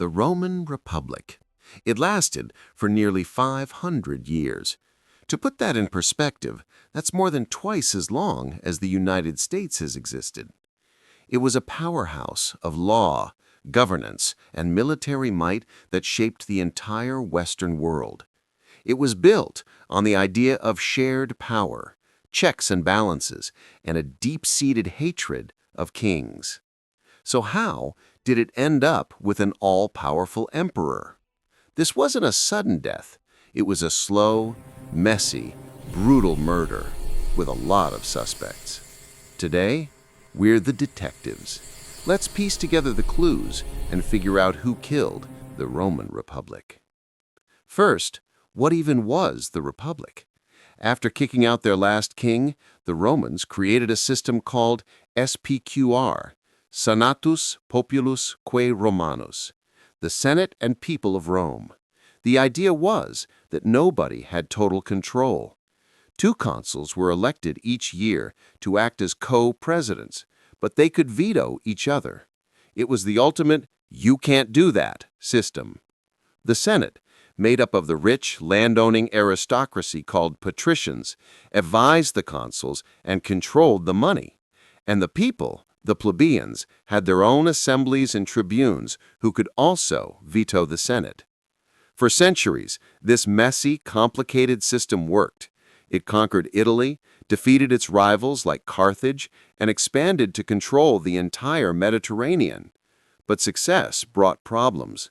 the Roman Republic. It lasted for nearly 500 years. To put that in perspective, that's more than twice as long as the United States has existed. It was a powerhouse of law, governance, and military might that shaped the entire Western world. It was built on the idea of shared power, checks and balances, and a deep-seated hatred of kings. So how did it end up with an all-powerful emperor? This wasn't a sudden death. It was a slow, messy, brutal murder with a lot of suspects. Today, we're the detectives. Let's piece together the clues and figure out who killed the Roman Republic. First, what even was the Republic? After kicking out their last king, the Romans created a system called SPQR, Senatus Populusque Romanus, the Senate and people of Rome. The idea was that nobody had total control. Two consuls were elected each year to act as co-presidents, but they could veto each other. It was the ultimate "you can't do that" system. The Senate, made up of the rich, landowning aristocracy called patricians, advised the consuls and controlled the money. And the people, the plebeians, had their own assemblies and tribunes who could also veto the Senate. For centuries, this messy, complicated system worked. It conquered Italy, defeated its rivals like Carthage, and expanded to control the entire Mediterranean. But success brought problems,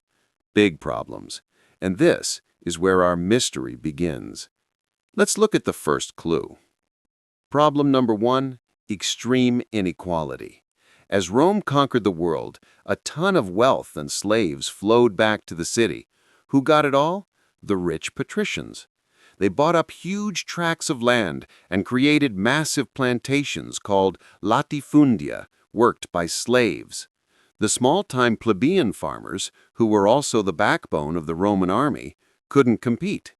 big problems. And this is where our mystery begins. Let's look at the first clue. Problem number 1, extreme inequality. As Rome conquered the world, a ton of wealth and slaves flowed back to the city. Who got it all? The rich patricians. They bought up huge tracts of land and created massive plantations called latifundia, worked by slaves. The small-time plebeian farmers, who were also the backbone of the Roman army, couldn't compete.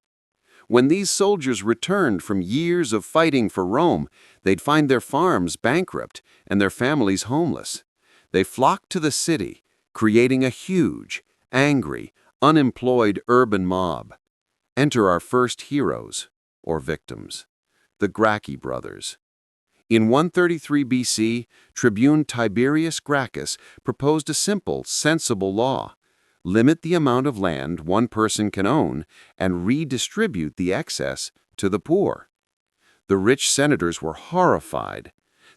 When these soldiers returned from years of fighting for Rome, they'd find their farms bankrupt and their families homeless. They flocked to the city, creating a huge, angry, unemployed urban mob. Enter our first heroes, or victims, the Gracchi brothers. In 133 BC, Tribune Tiberius Gracchus proposed a simple, sensible law: limit the amount of land one person can own and redistribute the excess to the poor. The rich senators were horrified.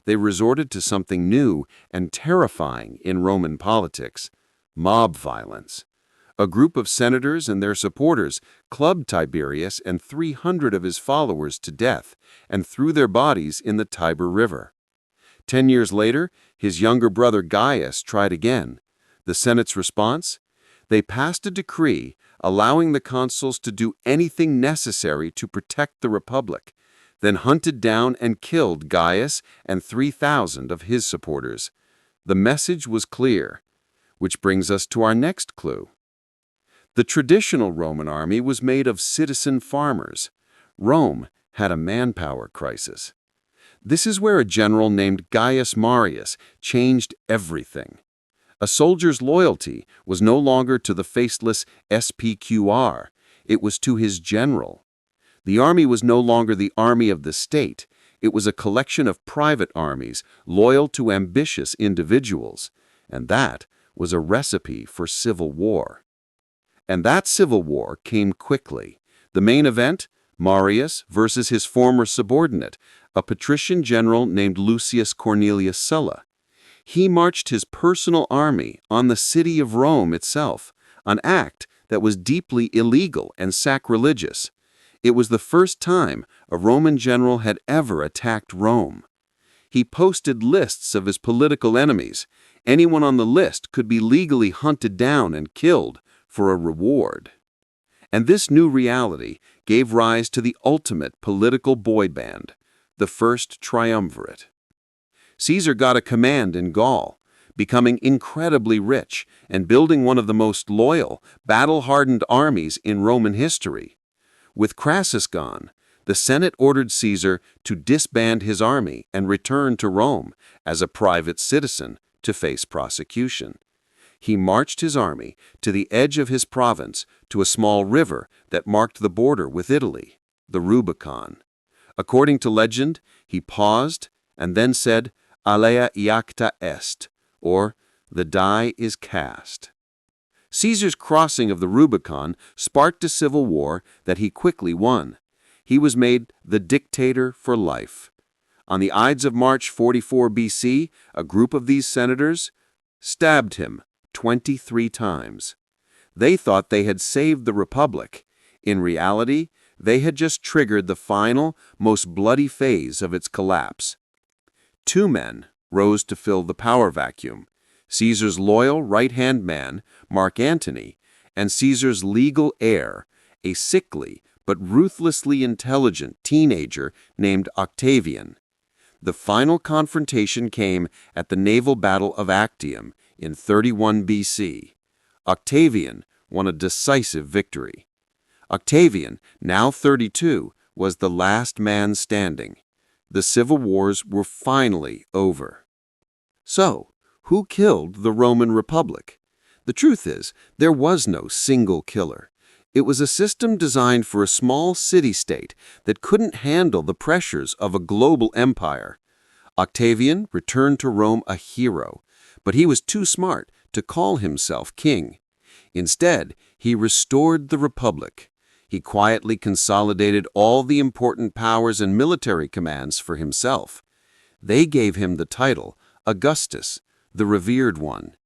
They resorted to something new and terrifying in Roman politics: mob violence. A group of senators and their supporters clubbed Tiberius and 300 of his followers to death and threw their bodies in the Tiber River. 10 years later, his younger brother Gaius tried again. The Senate's response? They passed a decree allowing the consuls to do anything necessary to protect the Republic, then hunted down and killed Gaius and 3,000 of his supporters. The message was clear, which brings us to our next clue. The traditional Roman army was made of citizen farmers. Rome had a manpower crisis. This is where a general named Gaius Marius changed everything. A soldier's loyalty was no longer to the faceless SPQR, it was to his general. The army was no longer the army of the state, it was a collection of private armies loyal to ambitious individuals, and that was a recipe for civil war. And that civil war came quickly. The main event? Marius versus his former subordinate, a patrician general named Lucius Cornelius Sulla. He marched his personal army on the city of Rome itself, an act that was deeply illegal and sacrilegious. It was the first time a Roman general had ever attacked Rome. He posted lists of his political enemies. Anyone on the list could be legally hunted down and killed for a reward. And this new reality gave rise to the ultimate political boy band, the First Triumvirate. Caesar got a command in Gaul, becoming incredibly rich and building one of the most loyal, battle-hardened armies in Roman history. With Crassus gone, the Senate ordered Caesar to disband his army and return to Rome as a private citizen to face prosecution. He marched his army to the edge of his province to a small river that marked the border with Italy, the Rubicon. According to legend, he paused and then said, Alea iacta est, or the die is cast. Caesar's crossing of the Rubicon sparked a civil war that he quickly won. He was made the dictator for life. On the Ides of March 44 BC, a group of these senators stabbed him 23 times. They thought they had saved the Republic. In reality, they had just triggered the final, most bloody phase of its collapse. Two men rose to fill the power vacuum: Caesar's loyal right-hand man, Mark Antony, and Caesar's legal heir, a sickly but ruthlessly intelligent teenager named Octavian. The final confrontation came at the naval battle of Actium in 31 BC. Octavian won a decisive victory. Octavian, now 32, was the last man standing. The civil wars were finally over. So, who killed the Roman Republic? The truth is, there was no single killer. It was a system designed for a small city-state that couldn't handle the pressures of a global empire. Octavian returned to Rome a hero, but he was too smart to call himself king. Instead, he restored the Republic. He quietly consolidated all the important powers and military commands for himself. They gave him the title Augustus, the revered one.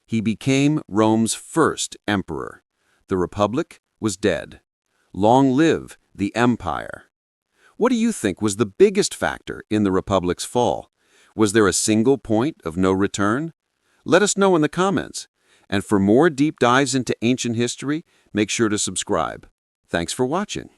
He became Rome's first emperor. The Republic was dead. Long live the empire. What do you think was the biggest factor in the Republic's fall? Was there a single point of no return? Let us know in the comments. And for more deep dives into ancient history, make sure to subscribe. Thanks for watching.